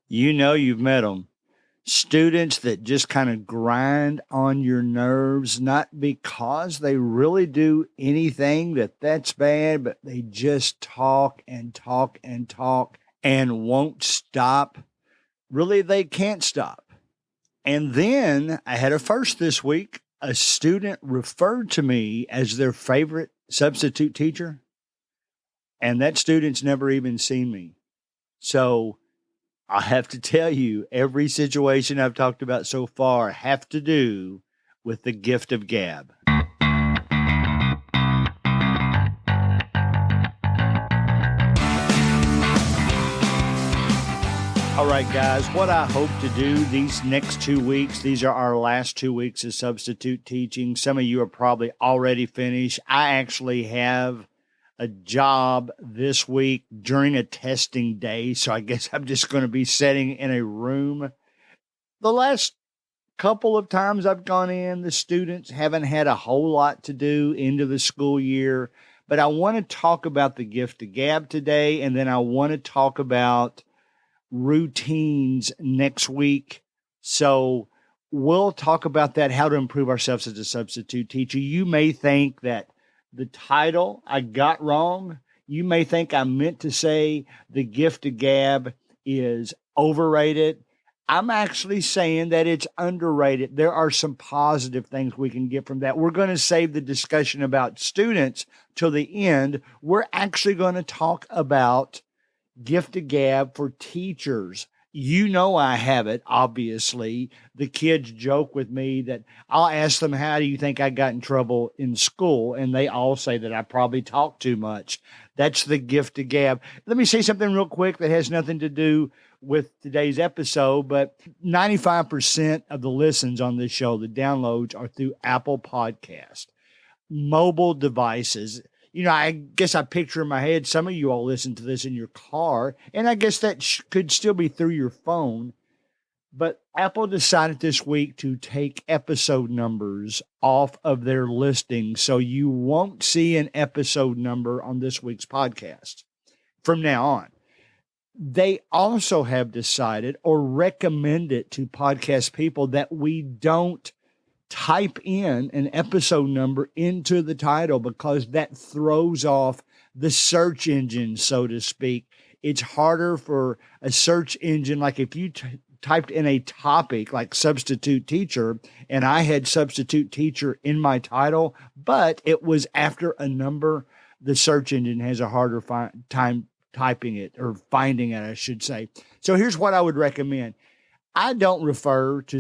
You know you've met them. Students that just kind of grind on your nerves, not because they really do anything that's bad, but they just talk and talk and talk and won't stop. Really, they can't stop. And then I had a first this week. A student referred to me as their favorite substitute teacher, and that student's never even seen me. So I have to tell you, every situation I've talked about so far have to do with the gift of gab. All right, guys, what I hope to do these next 2 weeks, these are our last 2 weeks of substitute teaching. Some of you are probably already finished. I actually have a job this week during a testing day, so I guess I'm just going to be sitting in a room. The last couple of times I've gone in, the students haven't had a whole lot to do into the school year, but I want to talk about the gift of gab today, and then I want to talk about routines next week. So we'll talk about that, how to improve ourselves as a substitute teacher. You may think that the title I got wrong. You may think I meant to say the gift of gab is overrated. I'm actually saying that it's underrated. There are some positive things we can get from that. We're going to save the discussion about students till the end. We're actually going to talk about gift of gab for teachers. You know I have it, obviously. The kids joke with me that I'll ask them, how do you think I got in trouble in school? And they all say that I probably talk too much. That's the gift of gab. Let me say something real quick that has nothing to do with today's episode, but 95% of the listens on this show, the downloads, are through Apple Podcast, mobile devices. You know, I guess I picture in my head, some of you all listen to this in your car, and I guess that could still be through your phone. But Apple decided this week to take episode numbers off of their listing, so you won't see an episode number on this week's podcast from now on. They also have decided or recommended to podcast people that we don't type in an episode number into the title because that throws off the search engine, so to speak. It's harder for a search engine. Like if you typed in a topic like substitute teacher and I had substitute teacher in my title, but it was after a number, the search engine has a harder time typing it or finding it, I should say. So here's what I would recommend. I don't refer to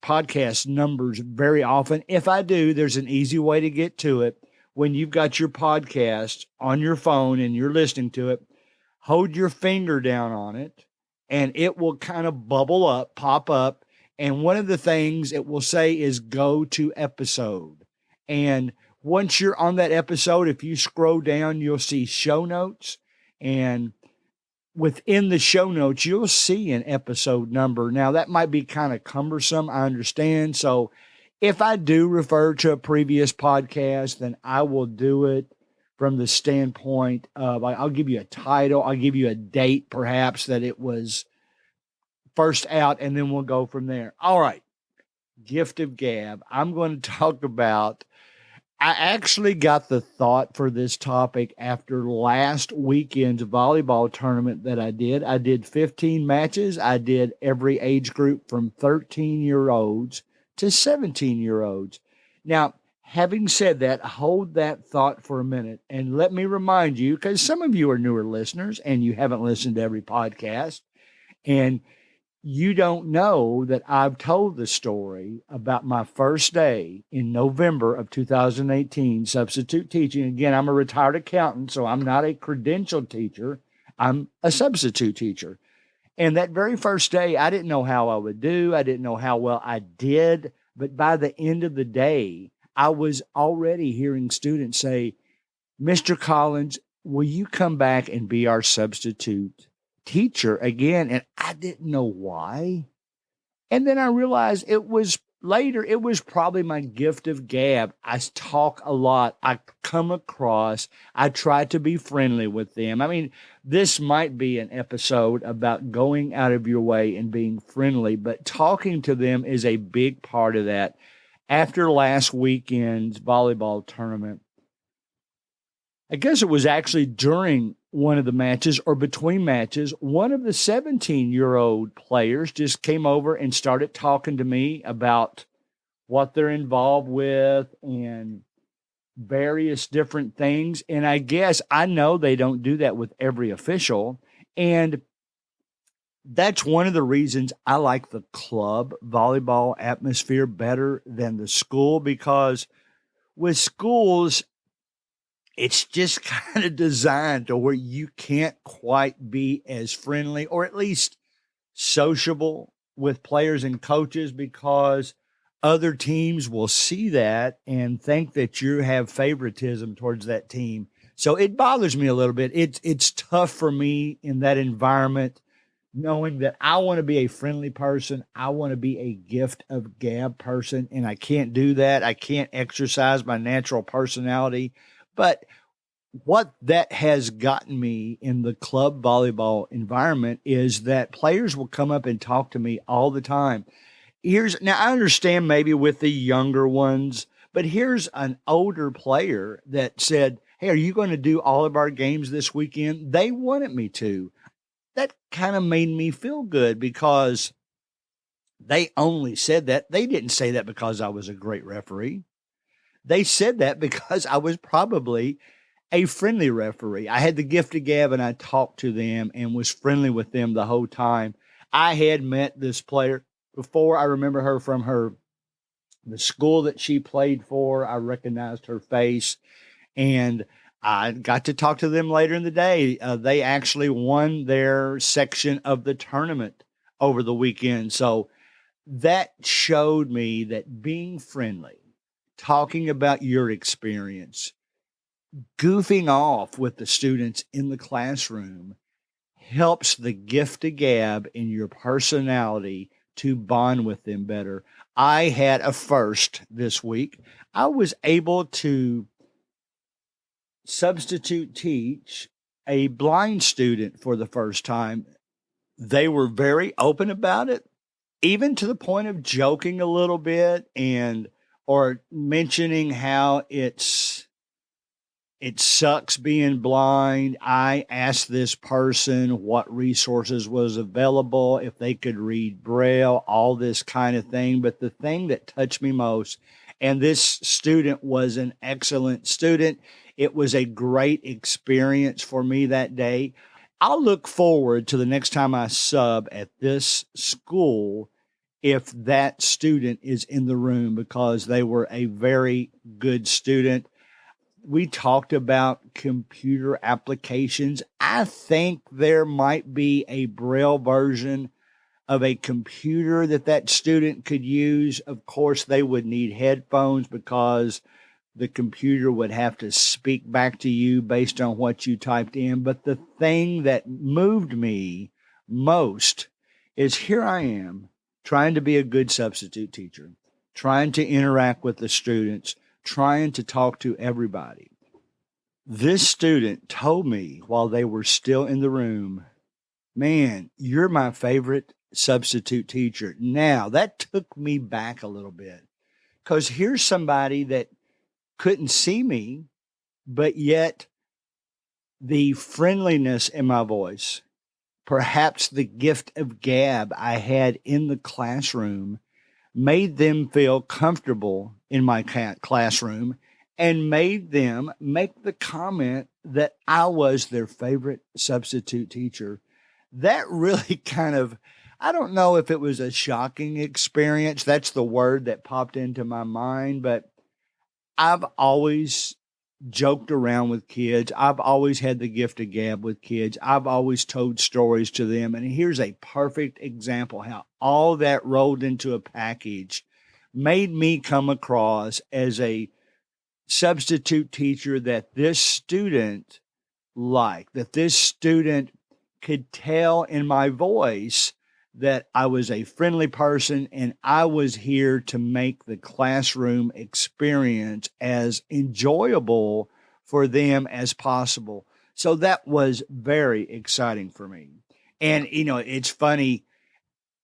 podcast numbers very often. If I do, there's an easy way to get to it. When you've got your podcast on your phone and you're listening to it, hold your finger down on it and it will kind of bubble up, pop up. And one of the things it will say is go to episode. And once you're on that episode, if you scroll down, you'll see show notes, and within the show notes, you'll see an episode number. Now, that might be kind of cumbersome, I understand. So if I do refer to a previous podcast, then I will do it from the standpoint of I'll give you a title, I'll give you a date perhaps that it was first out, and then we'll go from there. All right, gift of gab. I'm going to talk about, I actually got the thought for this topic after last weekend's volleyball tournament that I did. I did 15 matches. I did every age group from 13-year-olds to 17-year-olds. Now, having said that, hold that thought for a minute and let me remind you, because some of you are newer listeners and you haven't listened to every podcast, and you don't know that I've told the story about my first day in November of 2018, substitute teaching. Again, I'm a retired accountant, so I'm not a credentialed teacher. I'm a substitute teacher. And that very first day, I didn't know how I would do. I didn't know how well I did. But by the end of the day, I was already hearing students say, Mr. Collins, will you come back and be our substitute teacher again? And I didn't know why. And then I realized it was later, it was probably my gift of gab. Talk a lot. I come across, I try to be friendly with them. I mean, this might be an episode about going out of your way and being friendly, but talking to them is a big part of that. After last weekend's volleyball tournament, I guess it was actually during one of the matches or between matches, one of the 17-year-old players just came over and started talking to me about what they're involved with and various different things. And I guess I know they don't do that with every official. And that's one of the reasons I like the club volleyball atmosphere better than the school, because with schools, it's just kind of designed to where you can't quite be as friendly or at least sociable with players and coaches, because other teams will see that and think that you have favoritism towards that team. So it bothers me a little bit. It's tough for me in that environment, knowing that I want to be a friendly person. I want to be a gift of gab person, and I can't do that. I can't exercise my natural personality. But what that has gotten me in the club volleyball environment is that players will come up and talk to me all the time. Now I understand maybe with the younger ones, but here's an older player that said, "Hey, are you going to do all of our games this weekend?" They wanted me to. That kind of made me feel good, because they only said that. They didn't say that because I was a great referee. They said that because I was probably a friendly referee. I had the gift of gab and I talked to them and was friendly with them the whole time. I had met this player before. I remember her from the school that she played for. I recognized her face, and I got to talk to them later in the day. They actually won their section of the tournament over the weekend. So that showed me that being friendly, talking about your experience, goofing off with the students in the classroom helps the gift of gab in your personality to bond with them better. I had a first this week. I was able to substitute teach a blind student for the first time. They were very open about it, even to the point of joking a little bit and or mentioning how it sucks being blind. I asked this person what resources was available, if they could read Braille, all this kind of thing. But the thing that touched me most, and this student was an excellent student, it was a great experience for me that day. I'll look forward to the next time I sub at this school if that student is in the room, because they were a very good student. We talked about computer applications. I think there might be a Braille version of a computer that student could use. Of course, they would need headphones because the computer would have to speak back to you based on what you typed in. But the thing that moved me most is here I am trying to be a good substitute teacher, trying to interact with the students, trying to talk to everybody. This student told me while they were still in the room, "Man, you're my favorite substitute teacher." Now, that took me back a little bit, because here's somebody that couldn't see me, but yet the friendliness in my voice, perhaps the gift of gab I had in the classroom, made them feel comfortable in my classroom and made them make the comment that I was their favorite substitute teacher. That really kind of, I don't know if it was a shocking experience. That's the word that popped into my mind, but I've always joked around with kids. I've always had the gift of gab with kids. I've always told stories to them. And here's a perfect example how all that rolled into a package made me come across as a substitute teacher that this student liked, that this student could tell in my voice that I was a friendly person and I was here to make the classroom experience as enjoyable for them as possible. So that was very exciting for me. And, it's funny.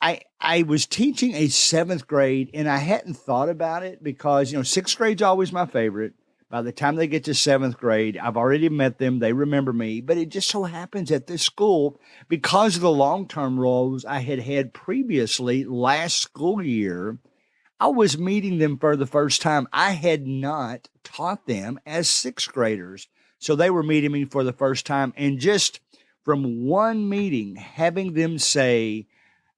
I was teaching a seventh grade and I hadn't thought about it because, sixth grade's always my favorite. By the time they get to seventh grade, I've already met them. They remember me. But it just so happens at this school, because of the long term roles I had had previously last school year, I was meeting them for the first time. I had not taught them as sixth graders. So they were meeting me for the first time. And just from one meeting, having them say,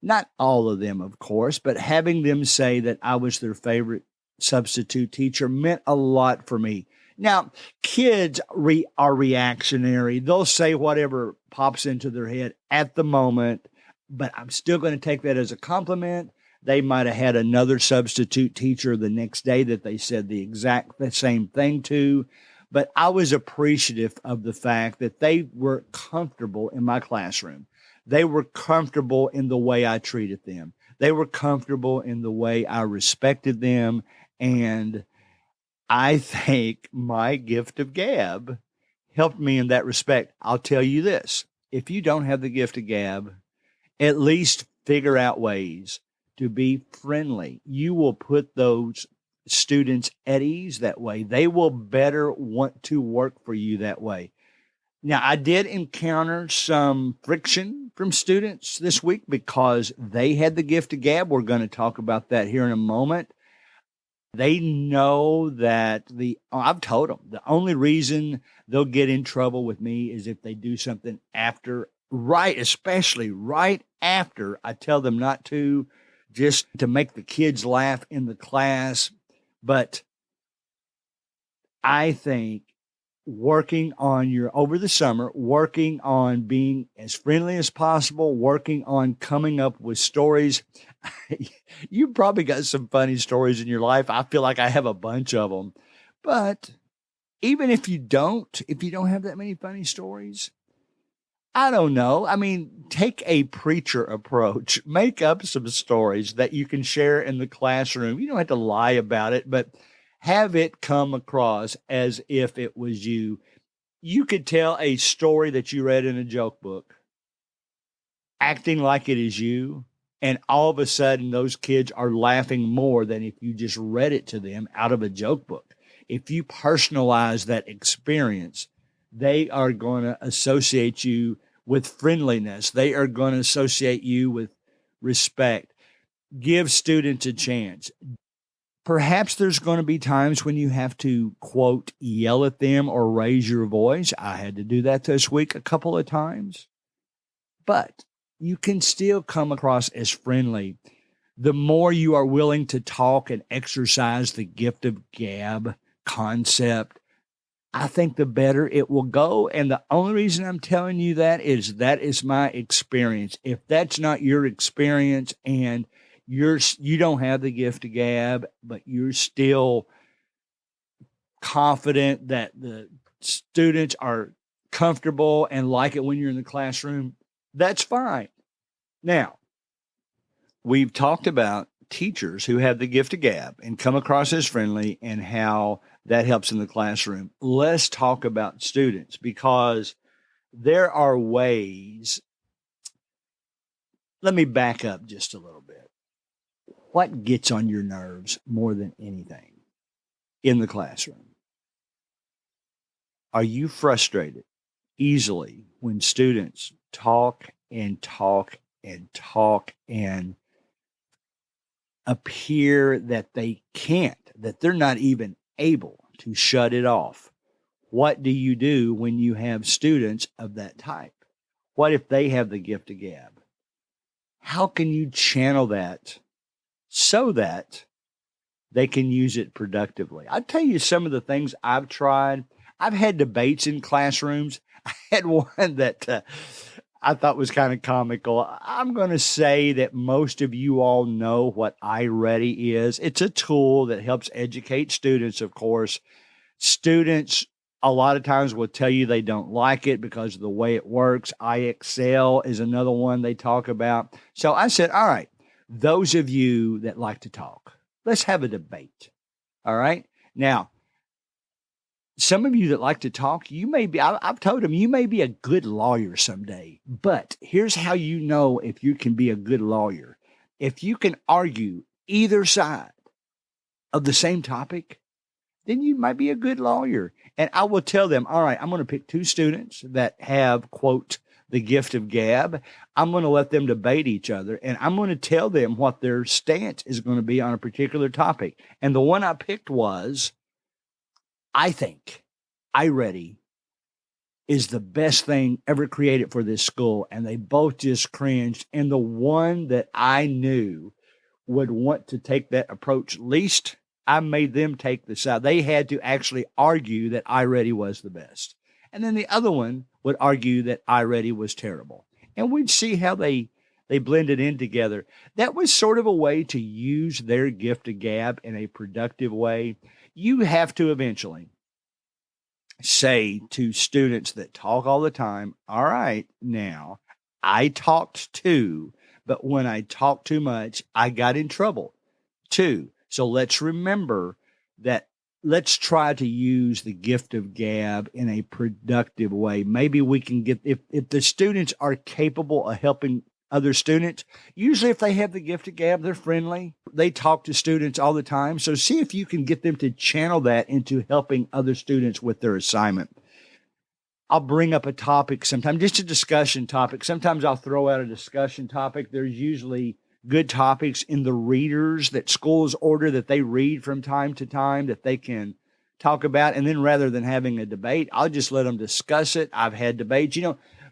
not all of them, of course, but having them say that I was their favorite substitute teacher meant a lot for me. Now, kids are reactionary. They'll say whatever pops into their head at the moment, but I'm still going to take that as a compliment. They might have had another substitute teacher the next day that they said the same thing to, but I was appreciative of the fact that they were comfortable in my classroom. They were comfortable in the way I treated them. They were comfortable in the way I respected them. And I think my gift of gab helped me in that respect. I'll tell you this. If you don't have the gift of gab, at least figure out ways to be friendly. You will put those students at ease that way. They will better want to work for you that way. Now, I did encounter some friction from students this week because they had the gift of gab. We're going to talk about that here in a moment. They know that I've told them the only reason they'll get in trouble with me is if they do something especially right after I tell them not to, just to make the kids laugh in the class. But I think over the summer, working on being as friendly as possible, working on coming up with stories. You probably got some funny stories in your life. I feel like I have a bunch of them. But even if you don't have that many funny stories, I don't know. I mean, take a preacher approach. Make up some stories that you can share in the classroom. You don't have to lie about it, but have it come across as if it was you. You could tell a story that you read in a joke book, acting like it is you, and all of a sudden those kids are laughing more than if you just read it to them out of a joke book. If you personalize that experience, they are going to associate you with friendliness. They are going to associate you with respect. Give students a chance. Perhaps there's going to be times when you have to, quote, yell at them or raise your voice. I had to do that this week a couple of times. But you can still come across as friendly. The more you are willing to talk and exercise the gift of gab concept, I think the better it will go. And the only reason I'm telling you that is my experience. If that's not your experience and you don't have the gift of gab, but you're still confident that the students are comfortable and like it when you're in the classroom, that's fine. Now, we've talked about teachers who have the gift of gab and come across as friendly and how that helps in the classroom. Let's talk about students, because there are ways. Let me back up just a little bit. What gets on your nerves more than anything in the classroom? Are you frustrated easily when students talk and talk and talk and appear that they can't, that they're not even able to shut it off? What do you do when you have students of that type? What if they have the gift of gab? How can you channel that so that they can use it productively? I'll tell you some of the things I've tried. I've had debates in classrooms. I had one that I thought was kind of comical. I'm going to say that most of you all know what iReady is. It's a tool that helps educate students, of course. Students a lot of times will tell you they don't like it because of the way it works. IXL is another one they talk about. So I said, all right, those of you that like to talk, let's have a debate. All right. Now, some of you that like to talk, you may be, I've told them, you may be a good lawyer someday. But here's how you know if you can be a good lawyer. If you can argue either side of the same topic, then you might be a good lawyer. And I will tell them, all right, I'm going to pick two students that have, quote, the gift of gab. I'm going to let them debate each other, and I'm going to tell them what their stance is going to be on a particular topic. And the one I picked was, I think iReady is the best thing ever created for this school. And they both just cringed. And the one that I knew would want to take that approach least, I made them take the side. They had to actually argue that iReady was the best. And then the other one would argue that iReady was terrible. And we'd see how they blended in together. That was sort of a way to use their gift of gab in a productive way. You have to eventually say to students that talk all the time, all right, now I talked too, but when I talked too much, I got in trouble too. So let's remember that. Let's try to use the gift of gab in a productive way. Maybe we can get, if the students are capable of helping other students, usually if they have the gift of gab, they're friendly. They talk to students all the time. So see if you can get them to channel that into helping other students with their assignment. I'll bring up a topic sometime, just a discussion topic. Sometimes I'll throw out a discussion topic. There's usually good topics in the readers that schools order that they read from time to time that they can talk about. And then rather than having a debate, I'll just let them discuss it. I've had debates,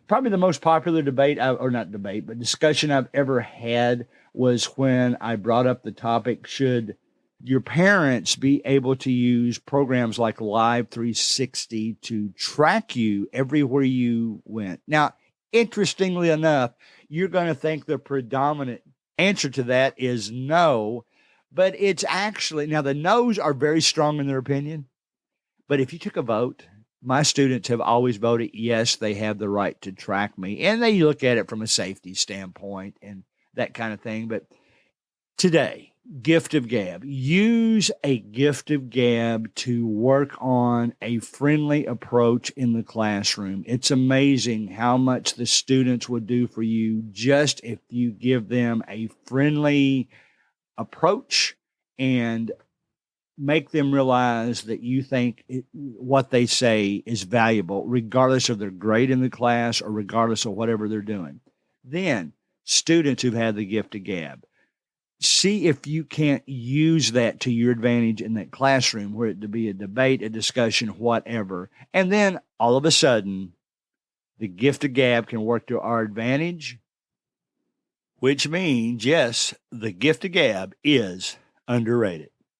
probably the most popular debate, or not debate, but discussion I've ever had was when I brought up the topic, should your parents be able to use programs like Live 360 to track you everywhere you went? Now, interestingly enough, you're going to think the predominant answer to that is no, but it's actually, now the no's are very strong in their opinion, but if you took a vote, my students have always voted yes, they have the right to track me, and they look at it from a safety standpoint and that kind of thing. But today, gift of gab, use a gift of gab to work on a friendly approach in the classroom. It's amazing how much the students will do for you just if you give them a friendly approach and make them realize that you think what they say is valuable, regardless of their grade in the class or regardless of whatever they're doing. Then students who've had the gift of gab, see if you can't use that to your advantage in that classroom, where it to be a debate, a discussion, whatever. And then all of a sudden, the gift of gab can work to our advantage, which means, yes, the gift of gab is underrated.